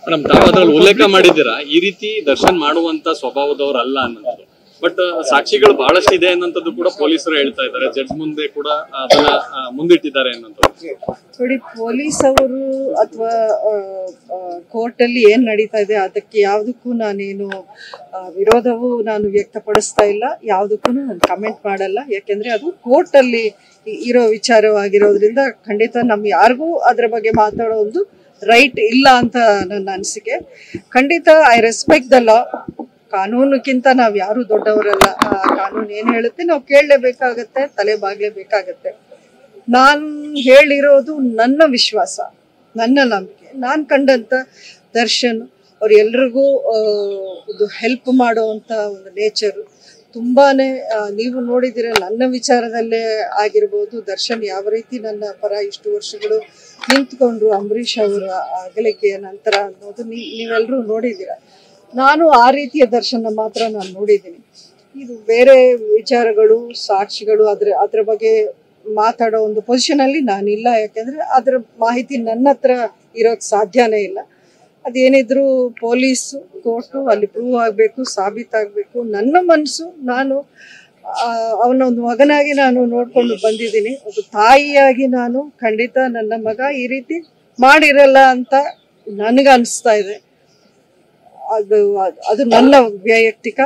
Madam, ತಾವು ಅದ್ರಲ್ಲಿ ಉಲ್ಲೇಖ ಮಾಡಿದ್ದೀರಾ ಈ ರೀತಿ ದರ್ಶನ್ ಮಾಡುವಂತ ಸ್ವಭಾವದವ್ರಲ್ಲ ಅನ್ನೋದು. ಬಟ್ ಸಾಕ್ಷಿಗಳು ಬಹಳಷ್ಟು ಇದೆ ಅನ್ನೋದು ಕೂಡ ಪೊಲೀಸರು ಹೇಳ್ತಾ ಇದ್ದಾರೆ. ಜಡ್ಜ್ ಮುಂದೆ ಕೂಡ ಅದನ್ನ ಮುಂದಿಟ್ಟಿದ್ದಾರೆ ಅನ್ನೋದು. ನೋಡಿ, ಪೊಲೀಸ್ ಅವರು ಅಥವಾ ಕೋರ್ಟ್ ಅಲ್ಲಿ ಏನ್ ನಡೀತಾ ಇದೆ ಅದಕ್ಕೆ ಯಾವುದಕ್ಕೂ ನಾನೇನು ವಿರೋಧವೂ ನಾನು ವ್ಯಕ್ತಪಡಿಸ್ತಾ ಇಲ್ಲ, ಯಾವುದಕ್ಕೂ ನಾನು ಕಮೆಂಟ್ ಮಾಡಲ್ಲ. ಯಾಕೆಂದ್ರೆ ಅದು ಕೋರ್ಟ್ ಅಲ್ಲಿ ಇರೋ ವಿಚಾರವಾಗಿರೋದ್ರಿಂದ ಖಂಡಿತ ನಮ್ ಯಾರಿಗೂ ಅದ್ರ ಬಗ್ಗೆ ಮಾತಾಡೋ ಒಂದು ರೈಟ್ ಇಲ್ಲ ಅಂತ ನನ್ನ ಅನಿಸಿಕೆ. ಖಂಡಿತ ಐ ರೆಸ್ಪೆಕ್ಟ್ ದ ಲಾ. ಕಾನೂನುಕ್ಕಿಂತ ನಾವ್ ಯಾರು ದೊಡ್ಡವರಲ್ಲ. ಕಾನೂನು ಏನ್ ಹೇಳುತ್ತೆ ನಾವು ಕೇಳಲೇಬೇಕಾಗತ್ತೆ, ತಲೆ ಬಾಗ್ಲೇಬೇಕಾಗತ್ತೆ. ನಾನ್ ಹೇಳಿರೋದು ನನ್ನ ವಿಶ್ವಾಸ, ನನ್ನ ನಂಬಿಕೆ. ನಾನ್ ಕಂಡಂತ ದರ್ಶನ್ ಅವ್ರ ಎಲ್ರಿಗೂ ಒಂದು ಹೆಲ್ಪ್ ಮಾಡುವಂತ ಒಂದು ನೇಚರ್ ತುಂಬಾನೇ ನೀವು ನೋಡಿದಿರ. ನನ್ನ ವಿಚಾರದಲ್ಲೇ ಆಗಿರ್ಬೋದು, ದರ್ಶನ್ ಯಾವ ರೀತಿ ನನ್ನ ಪರ ಇಷ್ಟು ವರ್ಷಗಳು ನಿಂತ್ಕೊಂಡ್ರು, ಅಂಬರೀಷ್ ಅವರ ಅಗಲಿಕೆಯ ನಂತರ ಅನ್ನೋದು ನೀವೆಲ್ಲರೂ ನೋಡಿದ್ದೀರ. ನಾನು ಆ ರೀತಿಯ ದರ್ಶನ ಮಾತ್ರ ನಾನು ನೋಡಿದ್ದೀನಿ. ಇದು ಬೇರೆ ವಿಚಾರಗಳು, ಸಾಕ್ಷಿಗಳು, ಅದ್ರ ಬಗ್ಗೆ ಮಾತಾಡೋ ಒಂದು ಪೊಸಿಷನ್ ಅಲ್ಲಿ ನಾನಿಲ್ಲ. ಯಾಕೆಂದ್ರೆ ಅದ್ರ ಮಾಹಿತಿ ನನ್ನ ಹತ್ರ ಇರೋಕ್ ಸಾಧ್ಯನೇ ಇಲ್ಲ. ಅದೇನಿದ್ರು ಪೊಲೀಸ್ ಕೋರ್ಟು ಅಲ್ಲಿ ಪ್ರೂವ್ ಆಗ್ಬೇಕು, ಸಾಬೀತಾಗ್ಬೇಕು. ನನ್ನ ಮನಸ್ಸು, ನಾನು ಅವನ ಒಂದು ಮಗನಾಗಿ ನಾನು ನೋಡ್ಕೊಂಡು ಬಂದಿದ್ದೀನಿ. ಒಂದು ತಾಯಿಯಾಗಿ ನಾನು ಖಂಡಿತ ನನ್ನ ಮಗ ಈ ರೀತಿ ಮಾಡಿರಲ್ಲ ಅಂತ ನನಗ ಅನಿಸ್ತಾ ಇದೆ. ಅದು ನನ್ನ ವೈಯಕ್ತಿಕ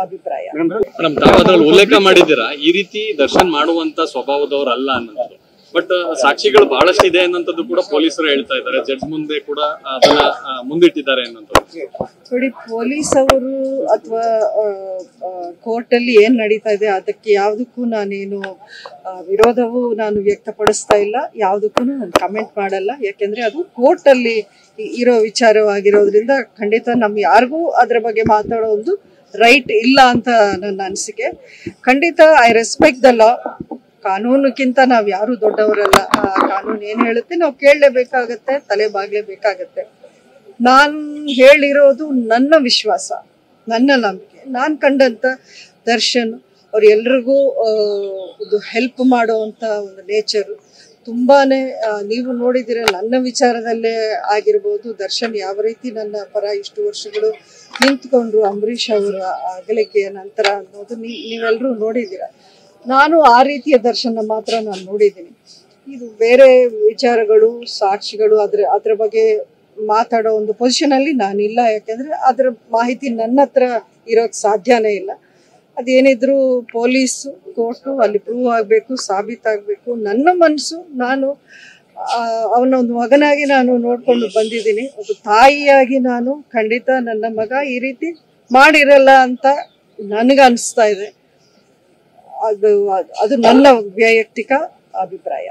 ಅಭಿಪ್ರಾಯ. ಮೇಡಮ್, ತಾವು ಅದ್ರಲ್ಲಿ ಉಲ್ಲೇಖ ಮಾಡಿದ್ದೀರಾ ಈ ರೀತಿ ದರ್ಶನ್ ಮಾಡುವಂತ ಸ್ವಭಾವದವ್ರಲ್ಲ ಅನ್ನೋದು. ಬಟ್ ಸಾಕ್ಷಿಗಳು ಬಹಳಷ್ಟು ಇದೆ ಅನ್ನೋದು ಕೂಡ ಪೊಲೀಸರು ಹೇಳ್ತಾ ಇದ್ದಾರೆ. ಜಡ್ಜ್ ಮುಂದೆ ಕೂಡ ಅದನ್ನ ಮುಂದಿಟ್ಟಿದ್ದಾರೆ ಅನ್ನೋದು. ನೋಡಿ, ಪೊಲೀಸ್ ಅವರು ಅಥವಾ ಕೋರ್ಟ್ ಅಲ್ಲಿ ಏನ್ ನಡೀತಾ ಇದೆ ಅದಕ್ಕೆ ಯಾವುದಕ್ಕೂ ನಾನೇನು ವಿರೋಧವೂ ನಾನು ವ್ಯಕ್ತಪಡಿಸ್ತಾ ಇಲ್ಲ, ಯಾವುದಕ್ಕೂ ನಾನು ಕಮೆಂಟ್ ಮಾಡಲ್ಲ. ಯಾಕೆಂದ್ರೆ ಅದು ಕೋರ್ಟ್ ಅಲ್ಲಿ ಇರೋ ವಿಚಾರವಾಗಿರೋದ್ರಿಂದ ಖಂಡಿತ ನಮ್ ಯಾರಿಗೂ ಅದ್ರ ಬಗ್ಗೆ ಮಾತಾಡೋ ಒಂದು ರೈಟ್ ಇಲ್ಲ ಅಂತ ನನ್ನ ಅನಿಸಿಕೆ. ಖಂಡಿತ ಐ ರೆಸ್ಪೆಕ್ಟ್ ದ ಲಾ. ಕಾನೂನುಕ್ಕಿಂತ ನಾವ್ ಯಾರು ದೊಡ್ಡವರಲ್ಲ. ಕಾನೂನು ಏನ್ ಹೇಳುತ್ತೆ ನಾವು ಕೇಳಲೇಬೇಕಾಗತ್ತೆ, ತಲೆ ಬಾಗ್ಲೇಬೇಕಾಗತ್ತೆ. ನಾನ್ ಹೇಳಿರೋದು ನನ್ನ ವಿಶ್ವಾಸ, ನನ್ನ ನಂಬಿಕೆ. ನಾನ್ ಕಂಡಂತ ದರ್ಶನ್ ಅವ್ರ ಎಲ್ರಿಗೂ ಒಂದು ಹೆಲ್ಪ್ ಮಾಡುವಂತ ಒಂದು ನೇಚರ್ ತುಂಬಾನೇ ನೀವು ನೋಡಿದಿರ. ನನ್ನ ವಿಚಾರದಲ್ಲೇ ಆಗಿರ್ಬೋದು, ದರ್ಶನ್ ಯಾವ ರೀತಿ ನನ್ನ ಪರ ಇಷ್ಟು ವರ್ಷಗಳು ನಿಂತ್ಕೊಂಡ್ರು, ಅಂಬರೀಷ್ ಅವರ ಅಗಲಿಕೆಯ ನಂತರ ಅನ್ನೋದು ನೀವೆಲ್ಲರೂ ನೋಡಿದ್ದೀರ. ನಾನು ಆ ರೀತಿಯ ದರ್ಶನ ಮಾತ್ರ ನಾನು ನೋಡಿದ್ದೀನಿ. ಇದು ಬೇರೆ ವಿಚಾರಗಳು, ಸಾಕ್ಷಿಗಳು, ಅದ್ರ ಬಗ್ಗೆ ಮಾತಾಡೋ ಒಂದು ಪೊಸಿಷನ್ ಅಲ್ಲಿ ನಾನಿಲ್ಲ. ಯಾಕೆಂದ್ರೆ ಅದ್ರ ಮಾಹಿತಿ ನನ್ನ ಹತ್ರ ಇರೋಕ್ ಸಾಧ್ಯನೇ ಇಲ್ಲ. ಅದೇನಿದ್ರು ಪೊಲೀಸ್ ಕೋರ್ಟು ಅಲ್ಲಿ ಪ್ರೂವ್ ಆಗ್ಬೇಕು, ಸಾಬೀತಾಗ್ಬೇಕು. ನನ್ನ ಮನಸ್ಸು, ನಾನು ಅವನ ಒಂದು ಮಗನಾಗಿ ನಾನು ನೋಡ್ಕೊಂಡು ಬಂದಿದ್ದೀನಿ. ಒಂದು ತಾಯಿಯಾಗಿ ನಾನು ಖಂಡಿತ ನನ್ನ ಮಗ ಈ ರೀತಿ ಮಾಡಿರಲ್ಲ ಅಂತ ನನಗ ಅನಿಸ್ತಾ ಇದೆ. ಅದು ನನ್ನ ವೈಯಕ್ತಿಕ ಅಭಿಪ್ರಾಯ.